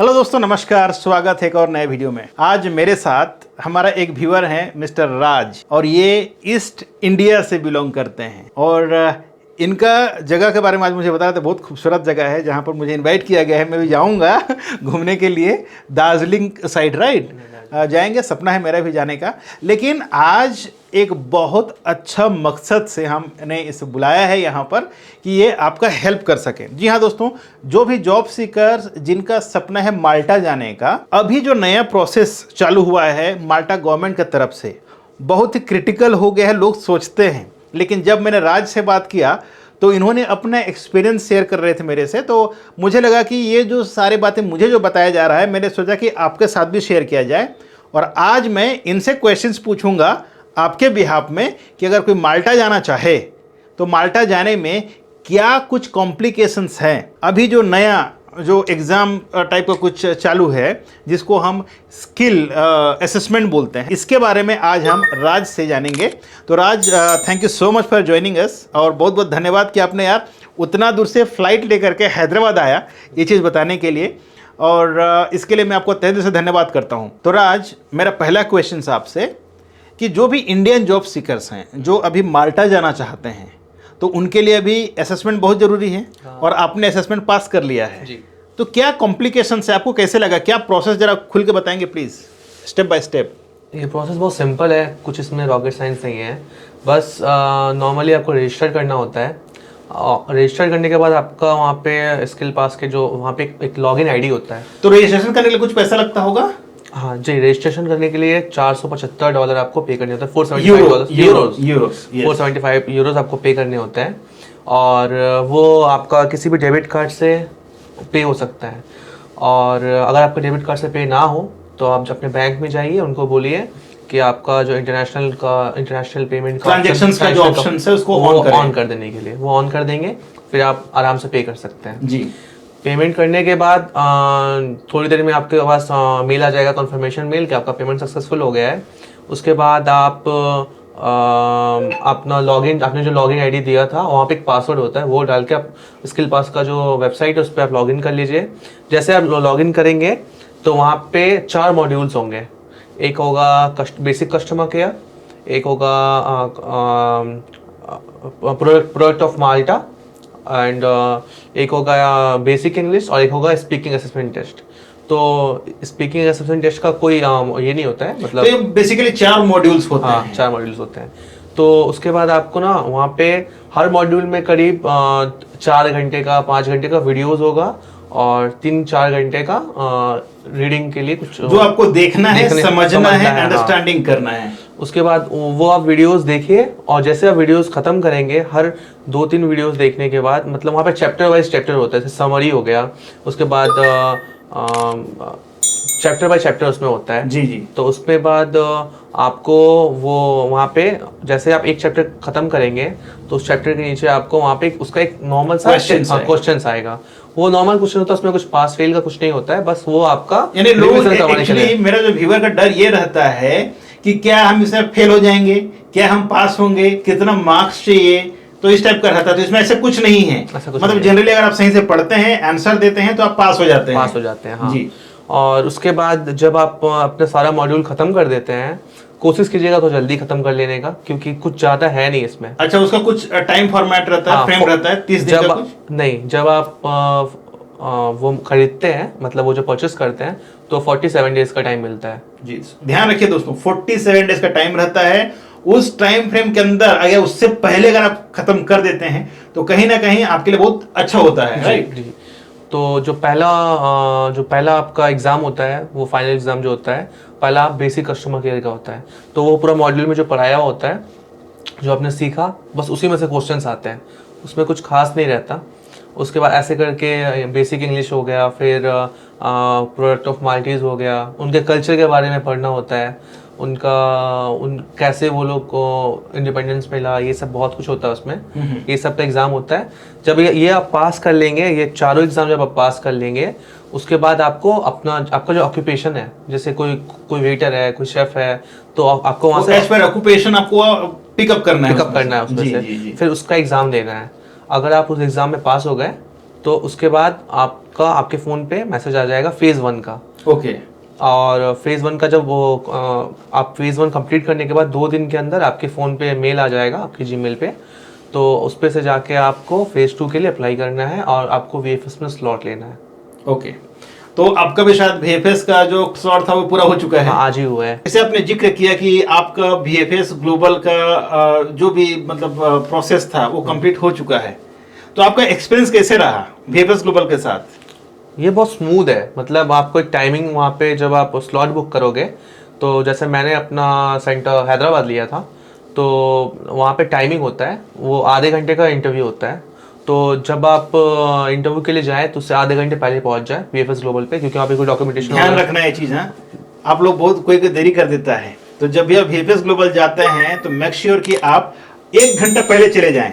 Hello दोस्तों, नमस्कार। स्वागत है एक और नए वीडियो में। आज मेरे साथ हमारा एक व्यूअर है मिस्टर राज, और ये ईस्ट इंडिया से बिलोंग करते हैं। और इनका जगह के बारे में आज मुझे बताया था। बहुत खूबसूरत जगह है जहाँ पर मुझे इनवाइट किया गया है। मैं भी जाऊँगा घूमने के लिए। दार्जिलिंग साइड, राइट, जाएंगे। सपना है मेरा भी जाने का। लेकिन आज एक बहुत अच्छा मकसद से हमने इसे बुलाया है यहाँ पर कि ये आपका हेल्प कर सके। जी हाँ दोस्तों, जो भी जॉब सीकर्स जिनका सपना है माल्टा जाने का, अभी जो नया प्रोसेस चालू हुआ है माल्टा गवर्नमेंट की तरफ से, बहुत ही क्रिटिकल हो गया है, लोग सोचते हैं। लेकिन जब मैंने राज से बात किया तो इन्होंने अपना एक्सपीरियंस शेयर कर रहे थे मेरे से, तो मुझे लगा कि ये जो सारी बातें मुझे जो बताया जा रहा है, मैंने सोचा कि आपके साथ भी शेयर किया जाए। और आज मैं इनसे क्वेश्चंस पूछूंगा आपके बिहाफ में कि अगर कोई माल्टा जाना चाहे तो माल्टा जाने में क्या कुछ कॉम्प्लिकेशंस हैं। अभी जो नया जो एग्ज़ाम टाइप का कुछ चालू है जिसको हम स्किल असेसमेंट बोलते हैं, इसके बारे में आज हम राज से जानेंगे। तो Raj, thank you so much for joining us, और बहुत बहुत धन्यवाद कि आपने यार उतना दूर से फ़्लाइट लेकर के हैदराबाद आया ये चीज़ बताने के लिए, और इसके लिए मैं आपको तहे दिल से धन्यवाद करता हूँ। तो राज, मेरा पहला क्वेश्चन आपसे कि जो भी इंडियन जॉब सीकर्स हैं जो अभी माल्टा जाना चाहते हैं, तो उनके लिए अभी असेसमेंट बहुत ज़रूरी है। और आपने असेसमेंट पास कर लिया है जी। तो क्या कॉम्प्लिकेशंस है, आपको कैसे लगा, क्या प्रोसेस, जरा खुल के बताएंगे प्लीज़, स्टेप बाय स्टेप। ये प्रोसेस बहुत सिंपल है, कुछ इसमें रॉकेट साइंस नहीं है। बस नॉर्मली आपको रजिस्टर करना होता है। रजिस्टर करने के बाद आपका वहाँ पे स्किल पास के जो वहाँ पे एक लॉगिन आईडी होता है। तो रजिस्ट्रेशन करने के लिए कुछ पैसा लगता होगा? हाँ जी, रजिस्ट्रेशन करने के लिए $475 आपको पे करने होता है। $475 आपको पे करने होते हैं, और वो आपका किसी भी डेबिट कार्ड से पे हो सकता है। और अगर आपका डेबिट कार्ड से पे ना हो तो आप अपने बैंक में जाइए, उनको बोलिए कि आपका जो इंटरनेशनल पेमेंट ट्रांजैक्शंस का जो ऑप्शन है उसको ऑन कर देने के लिए वो ऑन कर देंगे, फिर आप आराम से पे कर सकते हैं जी। पेमेंट करने के बाद थोड़ी देर में आपके पास मेल आ जाएगा, कंफर्मेशन मेल, कि आपका पेमेंट सक्सेसफुल हो गया है। उसके बाद आप अपना लॉगिन, आपने जो लॉगिन आईडी दिया था वहाँ पे एक पासवर्ड होता है, वो डाल के आप स्किल पास का जो वेबसाइट है उस पर आप लॉगिन कर लीजिए। जैसे आप लॉगिन करेंगे तो वहाँ पे 4 मॉड्यूल्स होंगे। एक होगा बेसिक कस्टमर केयर, एक होगा प्रोडक्ट ऑफ माल्टा, एंड एक होगा बेसिक इंग्लिश, और एक होगा स्पीकिंग असेसमेंट टेस्ट। तो स्पीकिंग असेसमेंट टेस्ट का कोई ये नहीं होता है, मतलब तो बेसिकली 4 मॉड्यूल्स होते हैं। 4 मॉड्यूल्स होते हैं। तो उसके बाद आपको ना वहाँ पे हर मॉड्यूल में करीब 4 घंटे का 5 घंटे का वीडियोस होगा, और 3-4 घंटे का रीडिंग के लिए कुछ जो आपको देखना है, समझना है, अंडरस्टैंडिंग करना है। उसके बाद वो आप वीडियोस देखिए, और जैसे आप वीडियोस खत्म करेंगे, हर 2-3 वीडियोस देखने के बाद, मतलब वहाँ पे चैप्टर वाइज चैप्टर होता है, जैसे समरी हो गया, उसके बाद चैप्टर बाय चैप्टर उसमें होता है जी जी। तो उसमें बाद आपको वो वहाँ पे जैसे आप एक चैप्टर खत्म करेंगे तो उस चैप्टर के नीचे आपको वहाँ पे उसका एक नॉर्मल सा क्वेश्चन आएगा। वो नॉर्मल क्वेश्चन होता है, उसमें कुछ पास फेल का कुछ नहीं होता है, बस वो आपका यानी मेरा जो व्यूअर का डर ये रहता है कि क्या हम इसमें फेल हो जाएंगे, क्या हम पास होंगे, कितना मार्क्स चाहिए, तो इस टाइप का रहता है। तो इसमें ऐसे कुछ नहीं है, मतलब जनरली अगर आप सही से पढ़ते हैं, आंसर देते हैं तो आप पास हो जाते हैं। हाँ जी। और उसके बाद जब आप अपना सारा मॉड्यूल खत्म कर देते हैं, कोशिश कीजिएगा तो जल्दी खत्म कर लेने का, क्योंकि कुछ ज्यादा है नहीं इसमें। अच्छा, उसका कुछ टाइम फॉर्मेट रहता है, फ्रेम रहता है 30 दिन का कुछ? नहीं, जब आप वो खरीदते हैं, मतलब वो जो परचेस करते हैं, तो 47 डेज का टाइम मिलता है जी। ध्यान रखिए दोस्तों, 47 डेज का टाइम रहता है। उस टाइम फ्रेम के अंदर अगर उससे पहले अगर आप खत्म कर देते हैं तो कहीं ना कहीं आपके लिए बहुत अच्छा होता है, राइट जी। तो जो पहला आपका एग्जाम होता है, वो फाइनल एग्जाम जो होता है, पहला बेसिक कस्टमर केयर का होता है। तो वो पूरा मॉड्यूल में जो पढ़ाया होता है, जो आपने सीखा, बस उसी में से क्वेश्चंस आते हैं, उसमें कुछ खास नहीं रहता। उसके बाद ऐसे करके बेसिक इंग्लिश हो गया, फिर प्रोडक्ट ऑफ माल्टीज हो गया, उनके कल्चर के बारे में पढ़ना होता है, कैसे वो लोग को इंडिपेंडेंस मिला, ये सब बहुत कुछ होता है उसमें। ये सब का एग्जाम होता है। जब ये आप पास कर लेंगे, ये चारों एग्जाम जब आप पास कर लेंगे, उसके बाद आपको आपका जो ऑक्यूपेशन है, जैसे कोई वेटर है, कोई शेफ है, तो आपको वहाँ से ऑक्यूपेशन आपको पिकअप करना है उसमें से, फिर उसका एग्जाम देना है। अगर आप उस एग्जाम में पास हो गए तो उसके बाद आप उसका आपके फ़ोन पे मैसेज आ जाएगा फेज़ 1 का। ओके। और फेज़ 1 का जब वो आप फेज़ 1 कंप्लीट करने के बाद 2 दिन के अंदर आपके फ़ोन पे मेल आ जाएगा, आपके जीमेल पे। तो उस पे से जाके आपको फेज़ 2 के लिए अप्लाई करना है और आपको VFS में स्लॉट लेना है। ओके, तो आपका भी शायद VFS का जो स्लॉट था वो पूरा हो चुका है। हाँ, आज ही हुआ है। जैसे आपने जिक्र किया कि आपका VFS ग्लोबल का जो भी मतलब प्रोसेस था वो कंप्लीट हो चुका है, तो आपका एक्सपीरियंस कैसे रहा VFS ग्लोबल के साथ? ये बहुत स्मूथ है, मतलब आपको एक टाइमिंग वहाँ पे जब आप स्लॉट बुक करोगे, तो जैसे मैंने अपना सेंटर हैदराबाद लिया था, तो वहाँ पे टाइमिंग होता है, वो आधे घंटे का इंटरव्यू होता है। तो जब आप इंटरव्यू के लिए जाए तो उससे आधे घंटे पहले पहुँच जाए VFS ग्लोबल पे, क्योंकि वहाँ पे कोई डॉक्यूमेंटेशन ध्यान रखना है चीज़। हाँ, आप लोग बहुत कोई देरी कर देता है, तो जब भी आप VFS ग्लोबल जाते हैं तो मेक श्योर कि आप 1 घंटा पहले चले जाएं,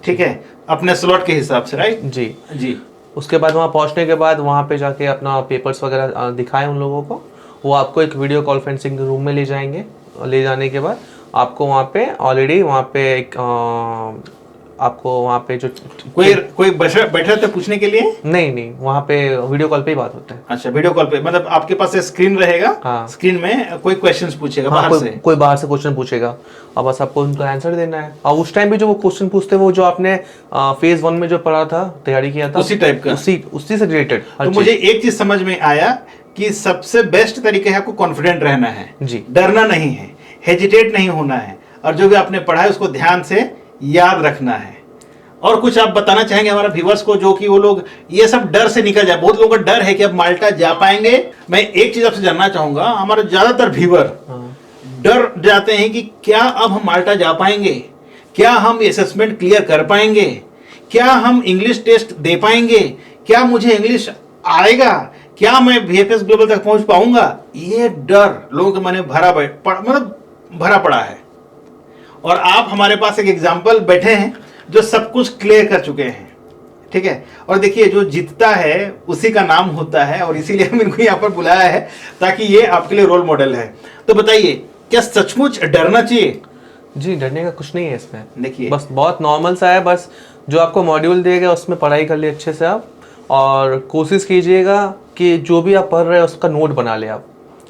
ठीक है, अपने स्लॉट के हिसाब से, राइट? जी जी। उसके बाद वहाँ पहुँचने के बाद वहाँ पे जाके अपना पेपर्स वगैरह दिखाएं उन लोगों को, वो आपको एक वीडियो कॉन्फ्रेंसिंग रूम में ले जाएंगे। ले जाने के बाद आपको वहाँ पे ऑलरेडी वहाँ पे एक आपको वहाँ पे जो कोई बैठा था पूछने के लिए? नहीं, वहाँ पे वीडियो कॉल पे ही बात होता है। अच्छा, वीडियो कॉल पे, मतलब आपके पास स्क्रीन रहेगा। हाँ। स्क्रीन में कोई क्वेश्चंस पूछेगा, हाँ, बाहर से कोई बाहर से क्वेश्चन पूछेगा और बस आपको उनका आंसर देना है। और उस टाइम भी जो वो क्वेश्चन पूछते हैं वो जो आपने फेज़ 1 में जो पढ़ा था, तैयारी किया था, उसी टाइप का, उसी से रिलेटेड। तो मुझे एक चीज समझ में आया कि सबसे बेस्ट तरीका है आपको कॉन्फिडेंट रहना है जी, डरना नहीं है, हेजिटेट नहीं होना है, और जो भी आपने पढ़ा है उसको ध्यान से याद रखना है। और कुछ आप बताना चाहेंगे हमारा व्यूअर्स को, जो कि वो लोग ये सब डर से निकल जाए? बहुत लोगों का डर है कि अब माल्टा जा पाएंगे। मैं एक चीज आपसे जानना चाहूंगा, हमारे ज्यादातर व्यूअर डर जाते हैं कि क्या अब हम माल्टा जा पाएंगे, क्या हम असेसमेंट क्लियर कर पाएंगे, क्या हम इंग्लिश टेस्ट दे पाएंगे, क्या मुझे इंग्लिश आएगा, क्या मैं VFS ग्लोबल तक पहुंच पाऊंगा? ये डर लोगों के मन में भरा पड़ा है। और आप हमारे पास एक एग्जाम्पल बैठे हैं जो सब कुछ क्लियर कर चुके हैं, ठीक है। और देखिए, जो जीतता है उसी का नाम होता है, और इसीलिए हम इनको यहाँ पर बुलाया है ताकि ये आपके लिए रोल मॉडल है। तो बताइए, क्या सचमुच डरना चाहिए? जी, डरने का कुछ नहीं है इसमें। देखिए, बस बहुत नॉर्मल सा है, बस जो आपको मॉड्यूल देगा उसमें पढ़ाई कर लिए अच्छे से आप, और कोशिश कीजिएगा कि जो भी आप पढ़ रहे हैं उसका नोट बना ले आप।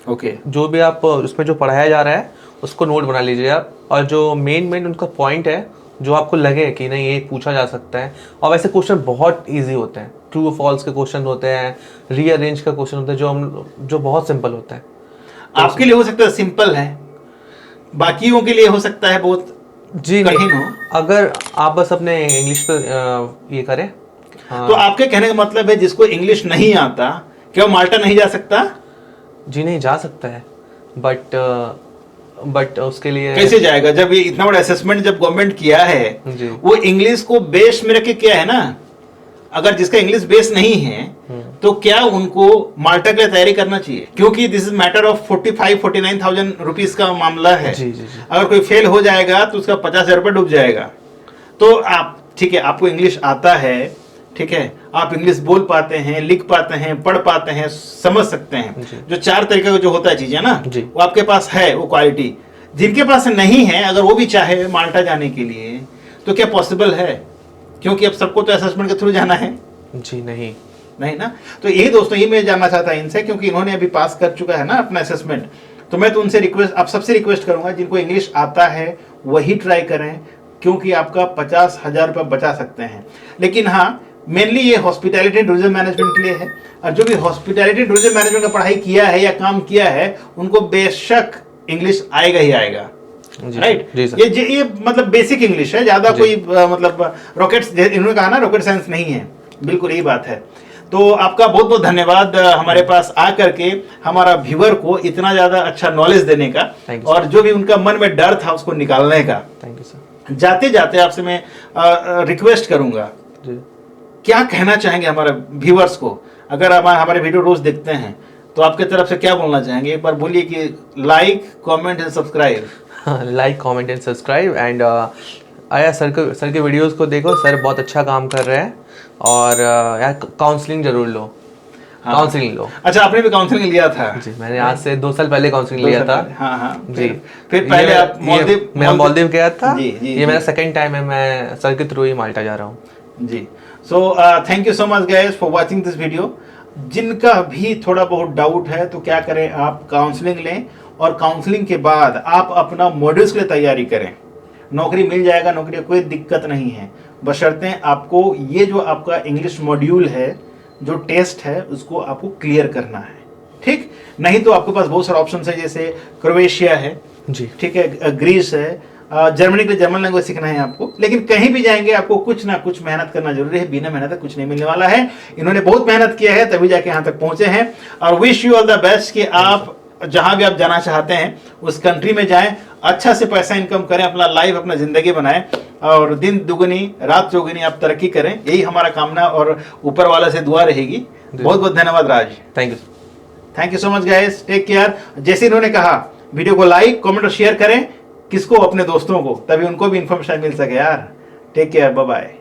ओके। जो भी आप उसमें जो पढ़ाया जा रहा है उसको नोट बना लीजिए आप, और जो मेन उनका पॉइंट है जो आपको लगे कि नहीं ये पूछा जा सकता है। और वैसे क्वेश्चन बहुत इजी होते हैं, ट्रू फॉल्स के क्वेश्चन होते हैं, रीअरेंज का क्वेश्चन होता है, जो बहुत सिंपल होता है। आपके लिए हो सकता है सिंपल है, बाकियों के लिए हो सकता है बहुत जी कठिन हो। अगर आप बस अपने इंग्लिश पे ये करें। हाँ। तो आपके कहने का मतलब है जिसको इंग्लिश नहीं आता, क्या वो माल्टा नहीं जा सकता? जी नहीं, जा सकता है, बट उसके लिए कैसे जाएगा जब ये इतना बड़ा असेसमेंट जब गवर्नमेंट किया है? जी। वो इंग्लिश को बेस में रख के किया है ना। अगर जिसका इंग्लिश बेस नहीं है तो क्या उनको माल्टा के लिए तैयारी करना चाहिए? क्योंकि this is matter of 45-49,000 rupees का मामला है। जी। अगर कोई फेल हो जाएगा तो उसका 50,000 रुपये डूब जाएगा। तो आप, ठीक है, आपको इंग्लिश आता है, ठीक है, आप इंग्लिश बोल पाते हैं, लिख पाते हैं, पढ़ पाते हैं, समझ सकते हैं, जो 4 तरीके का जो होता है चीजें ना, वो आपके पास है, वो क्वालिटी। जिनके पास नहीं है, अगर वो भी चाहे माल्टा जाने के लिए तो क्या पॉसिबल है? क्योंकि अब सबको तो असेसमेंट के थ्रू जाना है। जी नहीं ना। तो यही दोस्तों, ये मैं जानना चाहता इनसे, क्योंकि इन्होंने अभी पास कर चुका है ना अपना असेसमेंट। तो मैं तो उनसे रिक्वेस्ट, आप सबसे रिक्वेस्ट करूंगा, जिनको इंग्लिश आता है वही ट्राई करें, क्योंकि आपका 50,000 रुपये बचा सकते हैं। लेकिन हाँ, मेनली ये हॉस्पिटैलिटी एंड टूरिज्म मैनेजमेंट के लिए है, और जो भी हॉस्पिटैलिटी एंड टूरिज्म मैनेजमेंट का पढ़ाई किया है या काम किया है उनको बेशक इंग्लिश आएगा ही आएगा, राइट? ये मतलब बेसिक इंग्लिश है, ज्यादा कोई मतलब रॉकेट, इन्होंने कहा ना रॉकेट साइंस नहीं है, बिल्कुल यही बात है। तो आपका बहुत बहुत धन्यवाद हमारे पास आकर के हमारा व्यूअर को इतना ज्यादा अच्छा नॉलेज देने का, और जो भी उनका मन में डर था उसको निकालने का। Thank you sir. जाते जाते आपसे मैं रिक्वेस्ट करूंगा, क्या कहना चाहेंगे हमारे व्यूअर्स को? अगर हमारे वीडियो रोज देखते हैं तो आपके तरफ से क्या बोलना चाहेंगे? एक बार बोलिए कि like, comment and subscribe. Like, comment and subscribe, and आया सर के वीडियोस को देखो, सर बहुत अच्छा काम कर रहे हैं। और यार काउंसलिंग जरूर लो, काउंसलिंग लो। अच्छा, आपने भी काउंसलिंग लिया था? जी, मैंने आज से 2 साल पहले काउंसलिंग लिया था। हाँ। जी। फिर पहले आप मैं मालदीव गया था। जी। ये मेरा सेकंड टाइम है, मैं सर के थ्रू ही माल्टा जा रहा हूँ। जी। So thank you so much guys for watching this video. जिनका भी थोड़ा बहुत डाउट है तो क्या करें, आप काउंसलिंग लें और काउंसलिंग के बाद आप अपना मॉड्यूल्स के लिए तैयारी करें। नौकरी मिल जाएगा, नौकरी कोई दिक्कत नहीं है, बशर्ते आपको ये जो आपका इंग्लिश मॉड्यूल है, जो टेस्ट है, उसको आपको क्लियर करना है, ठीक। नहीं तो आपके पास बहुत सारे ऑप्शन है, जैसे क्रोएशिया है जी, ठीक है, ग्रीस है, जर्मनी के लिए जर्मन लैंग्वेज सीखना है आपको। लेकिन कहीं भी जाएंगे आपको कुछ ना कुछ मेहनत करना जरूरी है, बिना मेहनत कुछ नहीं मिलने वाला है। इन्होंने बहुत मेहनत किया है तभी जाके यहाँ तक पहुंचे हैं। और wish you all the best कि आप जहां भी आप जाना चाहते हैं उस कंट्री में जाएं, अच्छा से पैसा इनकम करें, अपना लाइफ, अपना जिंदगी बनाएं और दिन दुगनी रात चौगुनी आप तरक्की करें। यही हमारा कामना और ऊपर वाला से दुआ रहेगी। बहुत बहुत धन्यवाद Raj, thank you so much guys, take care. जैसे इन्होंने कहा, वीडियो को लाइक, कमेंट और शेयर करें, किसको, अपने दोस्तों को, तभी उनको भी इंफॉर्मेशन मिल सके यार। Take care, bye bye.